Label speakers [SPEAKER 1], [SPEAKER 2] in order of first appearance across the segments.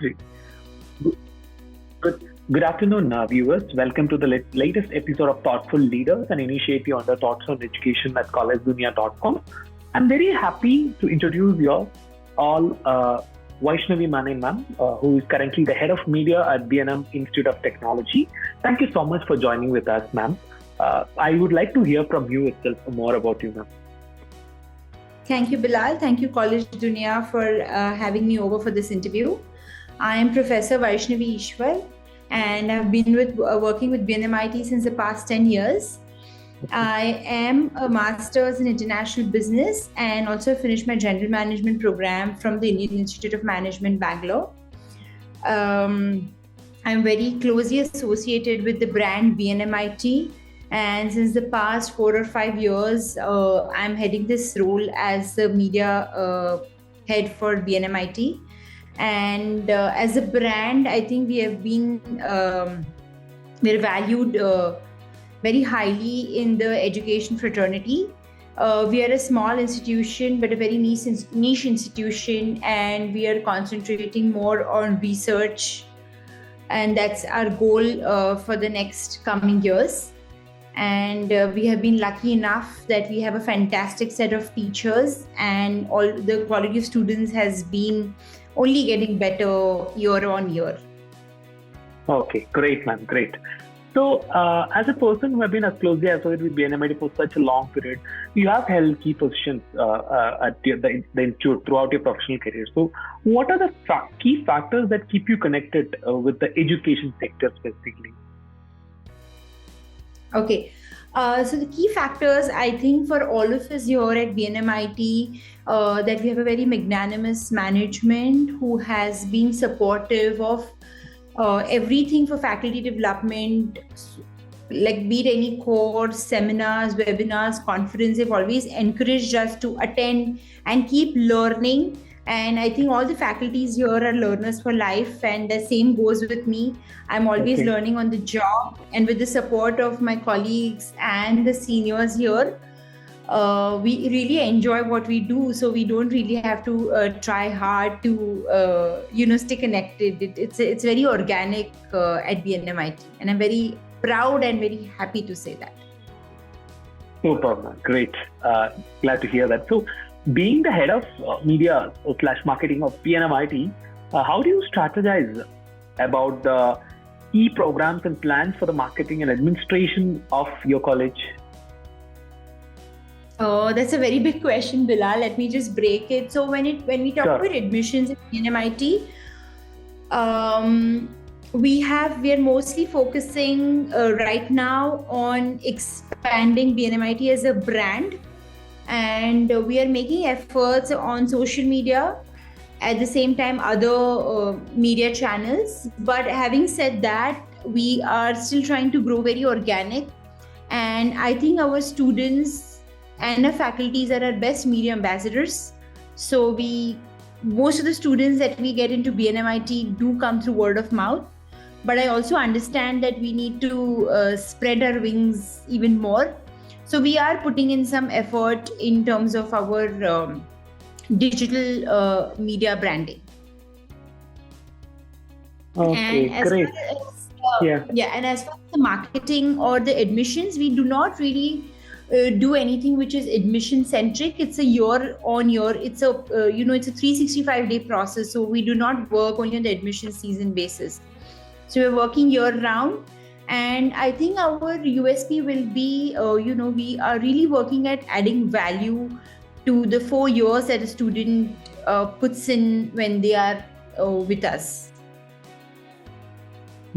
[SPEAKER 1] Great. Good, good afternoon, viewers. Welcome to the latest episode of Thoughtful Leaders, an initiative under Thoughts on Education at collegedunia.com. I'm very happy to introduce you all Vaishnavee Maanay ma'am, who is currently the head of media at BNM Institute of Technology. Thank you so much for joining with us, ma'am. I would like to hear from you itself more about you, ma'am.
[SPEAKER 2] Thank you, Bilal. Thank you, College Dunia, for having me over for this interview. I am Professor Vaishnavee Ishwar, and I've been working with BNMIT since the past 10 years. I am a master's in international business and also finished my general management program from the Indian Institute of Management, Bangalore. I'm very closely associated with the brand BNMIT. And since the past 4 or 5 years, I'm heading this role as the media head for BNMIT. And as a brand, I think we have been, we're valued very highly in the education fraternity. We are a small institution, but a very niche institution, and we are concentrating more on research. And that's our goal for the next coming years. And we have been lucky enough that we have a fantastic set of teachers, and all the quality of students has been only getting better year on year.
[SPEAKER 1] Okay, great, ma'am, great. So, as a person who has been as closely associated with BNMIT for such a long period, you have held key positions at the institute throughout your professional career. So, what are the key factors that keep you connected with the education sector specifically?
[SPEAKER 2] Okay, so the key factors, I think, for all of us here at BNMIT, that we have a very magnanimous management who has been supportive of everything for faculty development, like be it any course, seminars, webinars, conference. They've always encouraged us to attend and keep learning. And I think all the faculties here are learners for life, and the same goes with me. I'm always learning on the job, and with the support of my colleagues and the seniors here, we really enjoy what we do. So we don't really have to try hard to, stay connected. It's very organic at BNMIT, and I'm very proud and very happy to say that.
[SPEAKER 1] Super, great. Glad to hear that. So, being the head of media / marketing of BNMIT, how do you strategize about the key programs and plans for the marketing and administration of your college?
[SPEAKER 2] Oh, that's a very big question, Bilal. Let me just break it. So when we talk about admissions at BNMIT, we are mostly focusing right now on expanding BNMIT as a brand. And we are making efforts on social media, at the same time other media channels. But having said that, we are still trying to grow very organic. And I think our students and our faculties are our best media ambassadors. So most of the students that we get into BNMIT do come through word of mouth. But I also understand that we need to spread our wings even more. So we are putting in some effort in terms of our digital media branding.
[SPEAKER 1] Okay,
[SPEAKER 2] and
[SPEAKER 1] great.
[SPEAKER 2] And as far as the marketing or the admissions, we do not really do anything which is admission centric. It's a year on year. It's a it's a 365-day process. So we do not work only on the admission season basis. So we're working year round. And I think our USP will be, we are really working at adding value to the 4 years that a student puts in when they are with us.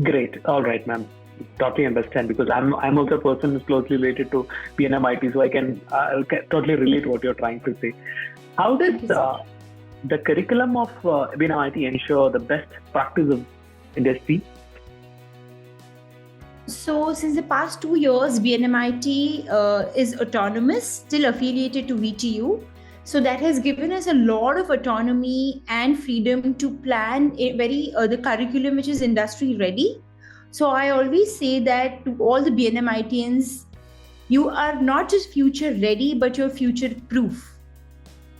[SPEAKER 1] Great. All right, ma'am. Totally understand, because I'm also a person who's closely related to BNMIT, so I can totally relate what you're trying to say. How does the curriculum of BNMIT ensure the best practice of industry?
[SPEAKER 2] So since the past 2 years, BNMIT is autonomous, still affiliated to VTU. So that has given us a lot of autonomy and freedom to plan the curriculum which is industry ready. So I always say that to all the BNMITians, you are not just future ready, but you're future proof.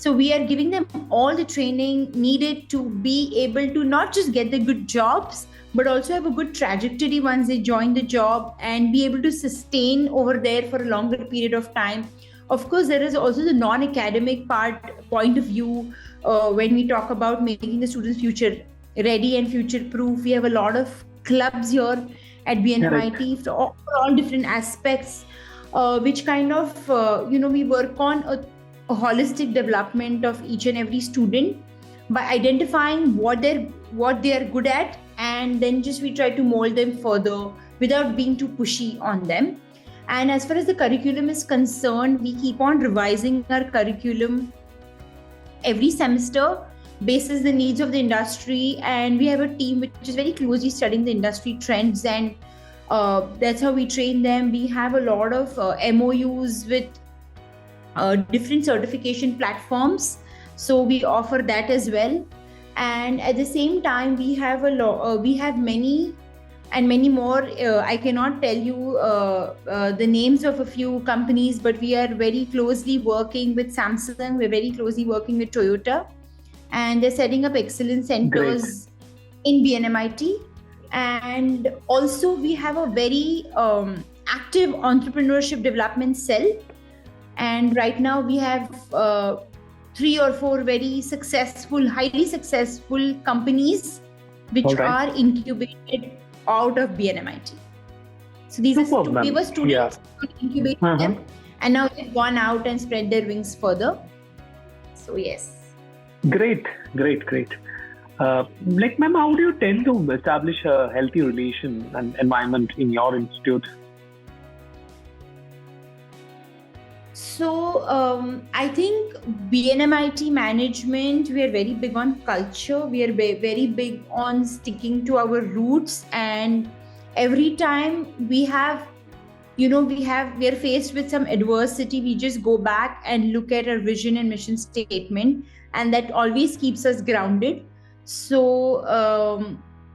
[SPEAKER 2] So we are giving them all the training needed to be able to not just get the good jobs, but also have a good trajectory once they join the job and be able to sustain over there for a longer period of time. Of course, there is also the non-academic point of view when we talk about making the students future ready and future proof. We have a lot of clubs here at BNMIT for all different aspects, which kind of we work on a holistic development of each and every student by identifying what they are good at, and then just we try to mold them further without being too pushy on them. And as far as the curriculum is concerned, we keep on revising our curriculum every semester basis the needs of the industry, and we have a team which is very closely studying the industry trends, and that's how we train them. We have a lot of MOUs with different certification platforms, so we offer that as well. And at the same time, we have we have many and many more. I cannot tell you the names of a few companies, but we are very closely working with Samsung. We're very closely working with Toyota, and they're setting up excellence centers in BNMIT. And also we have a very active entrepreneurship development cell. And right now we have 3 or 4 very successful, highly successful companies which are incubated out of BNMIT. So these are we were students incubating them, and now they've gone out and spread their wings further. So yes.
[SPEAKER 1] Great. Ma'am, how do you tend to establish a healthy relation and environment in your institute?
[SPEAKER 2] So I think BNMIT management, we are very big on culture. We are very big on sticking to our roots, and every time we are faced with some adversity, we just go back and look at our vision and mission statement, and that always keeps us grounded. So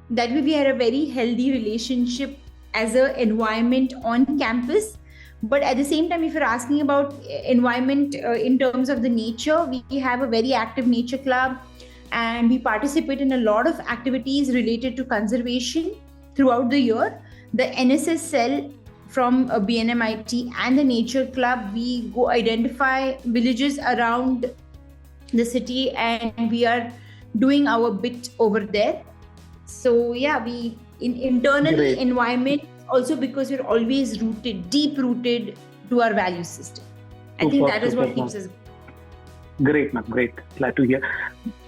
[SPEAKER 2] that way we had a very healthy relationship as an environment on campus. But at the same time, if you're asking about environment in terms of the nature, we have a very active nature club, and we participate in a lot of activities related to conservation throughout the year. The NSS cell from BNMIT and the nature club, we go identify villages around the city, and we are doing our bit over there. So yeah, we internally environment, also because we're always deep rooted to our value system. I think that is what keeps us going.
[SPEAKER 1] Great, ma'am. Great. Glad to hear.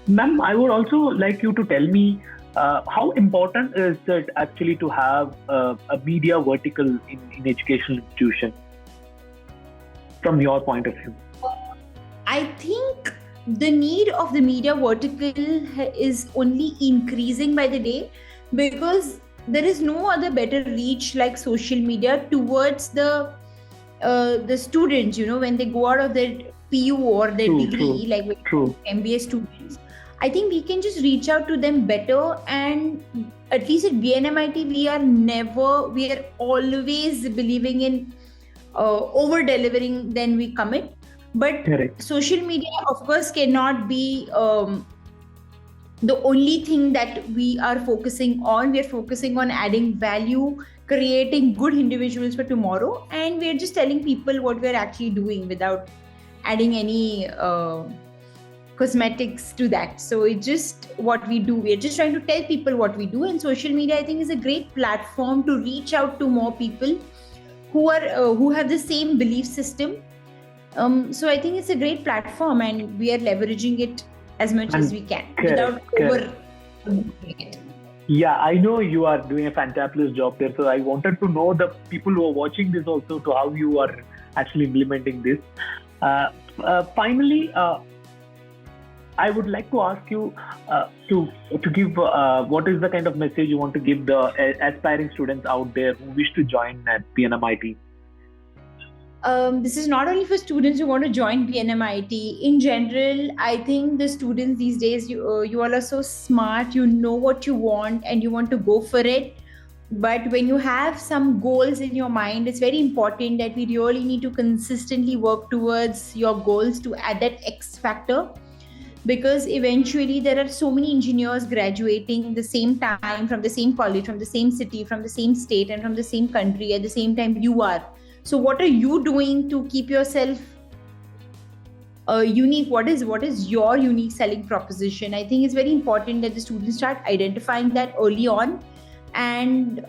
[SPEAKER 1] Ma'am, I would also like you to tell me how important is it actually to have a media vertical in educational institution from your point of view?
[SPEAKER 2] I think the need of the media vertical is only increasing by the day, because there is no other better reach like social media towards the students, when they go out of their PU or their degree, like MBA students. I think we can just reach out to them better, and at least at BNMIT, we are always believing in over delivering than we commit. But social media, of course, cannot be the only thing that we are focusing on. We are focusing on adding value, creating good individuals for tomorrow, and we're just telling people what we're actually doing without adding any cosmetics to that. So it's just what we do. We're just trying to tell people what we do, and social media, I think, is a great platform to reach out to more people who have the same belief system. So I think it's a great platform, and we are leveraging it as much as we can without overdoing it.
[SPEAKER 1] Yeah, I know you are doing a fantabulous job there. So I wanted to know the people who are watching this also to how you are actually implementing this. Finally, I would like to ask you to give what is the kind of message you want to give the aspiring students out there who wish to join at BNMIT?
[SPEAKER 2] This is not only for students who want to join BNMIT. In general, I think the students these days, you all are so smart, you know what you want and you want to go for it. But when you have some goals in your mind, it's very important that we really need to consistently work towards your goals to add that X factor, because eventually there are so many engineers graduating the same time from the same college, from the same city, from the same state, and from the same country at the same time you are. So what are you doing to keep yourself unique? What is your unique selling proposition? I think it's very important that the students start identifying that early on, and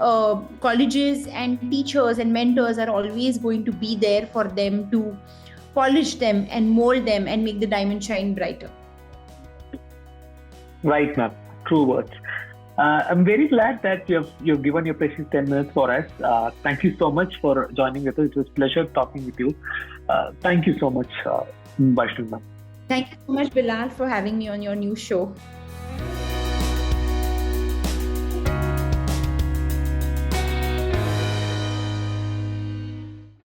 [SPEAKER 2] colleges and teachers and mentors are always going to be there for them to polish them and mold them and make the diamond shine brighter.
[SPEAKER 1] Right, ma'am. True words. I'm very glad that you've given your precious 10 minutes for us. Thank you so much for joining with us. It was a pleasure talking with you. Thank you so much, Vaishnavee ma'am.
[SPEAKER 2] Thank you so much, Bilal, for having me on your new show.